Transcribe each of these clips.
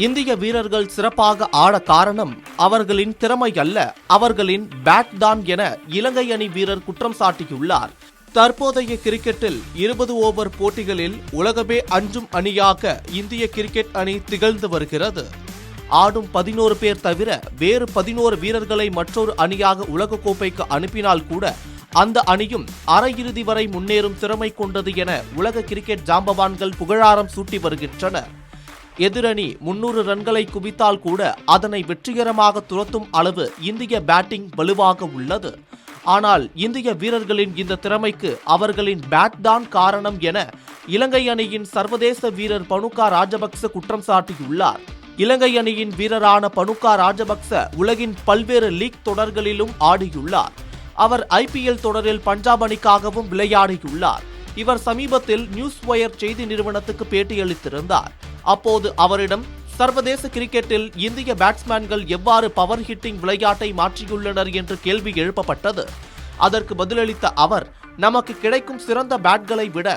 இந்திய வீரர்கள் சிறப்பாக ஆட காரணம் அவர்களின் திறமை அல்ல, அவர்களின் பேட் தான் என இலங்கை அணி வீரர் குற்றம் சாட்டியுள்ளார். தற்போதைய கிரிக்கெட்டில் 20 ஓவர் போட்டிகளில் உலகமே அஞ்சும் அணியாக இந்திய கிரிக்கெட் அணி திகழ்ந்து வருகிறது. ஆடும் 11 பேர் தவிர வேறு 11 வீரர்களை மற்றொரு அணியாக உலகக்கோப்பைக்கு அனுப்பினால் கூட அந்த அணியும் அரையிறுதி வரை முன்னேறும் திறமை கொண்டது என உலக கிரிக்கெட் ஜாம்பவான்கள் புகழாரம் சூட்டி வருகின்றனர். எதிரணி 300 ரன்களை குவித்தால் கூட அதனை வெற்றிகரமாக துரத்தும் அளவு இந்திய பேட்டிங் வலுவாக உள்ளது. ஆனால் இந்திய வீரர்களின் இந்த திறமைக்கு அவர்களின் பேட் தான் காரணம் என இலங்கை அணியின் சர்வதேச வீரர் பனுகா ராஜபக்ச குற்றம் சாட்டியுள்ளார். இலங்கை அணியின் வீரரான பனுகா ராஜபக்ச உலகின் பல்வேறு லீக் தொடர்களிலும் ஆடியுள்ளார். அவர் IPL தொடரில் பஞ்சாப் அணிக்காகவும் விளையாடியுள்ளார். இவர் சமீபத்தில் நியூஸ் வயர் செய்தி நிறுவனத்துக்கு பேட்டியளித்திருந்தார். அப்போது அவரிடம் சர்வதேச கிரிக்கெட்டில் இந்திய பேட்ஸ்மேன்கள் எவ்வாறு பவர் ஹிட்டிங் விளையாட்டை மாற்றியுள்ளனர் என்று கேள்வி எழுப்பப்பட்டது. அதற்கு பதிலளித்த அவர், நமக்கு கிடைக்கும் சிறந்த பேட்களை விட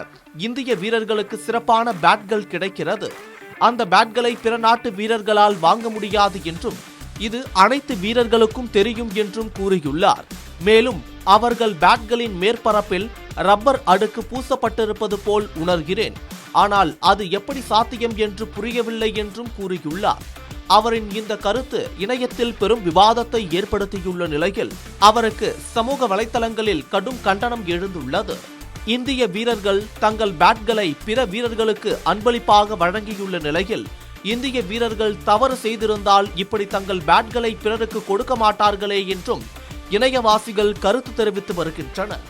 இந்திய வீரர்களுக்கு சிறப்பான பேட்கள் கிடைக்கிறது. அந்த பேட்களை பிற நாட்டு வீரர்களால் வாங்க முடியாது என்றும் இது அனைத்து வீரர்களுக்கும் தெரியும் என்றும் கூறியுள்ளார். மேலும் அவர்கள் பேட்களின் மேற்பரப்பில் ரப்பர் அடுக்கு பூசப்பட்டிருப்பது போல் உணர்கிறேன், ஆனால் அது எப்படி சாத்தியம் என்று புரியவில்லை என்றும் கூறியுள்ளார். அவரின் இந்த கருத்து இணையத்தில் பெரும் விவாதத்தை ஏற்படுத்தியுள்ள நிலையில் அவருக்கு சமூக வலைத்தளங்களில் கடும் கண்டனம் எழுந்துள்ளது. இந்திய வீரர்கள் தங்கள் பேட்களை பிற வீரர்களுக்கு அன்பளிப்பாக வழங்கியுள்ள நிலையில் இந்திய வீரர்கள் தவறு செய்திருந்தால் இப்படி தங்கள் பேட்களை பிறருக்கு கொடுக்க மாட்டார்களே என்றும் இணையவாசிகள் கருத்து தெரிவித்து வருகின்றனர்.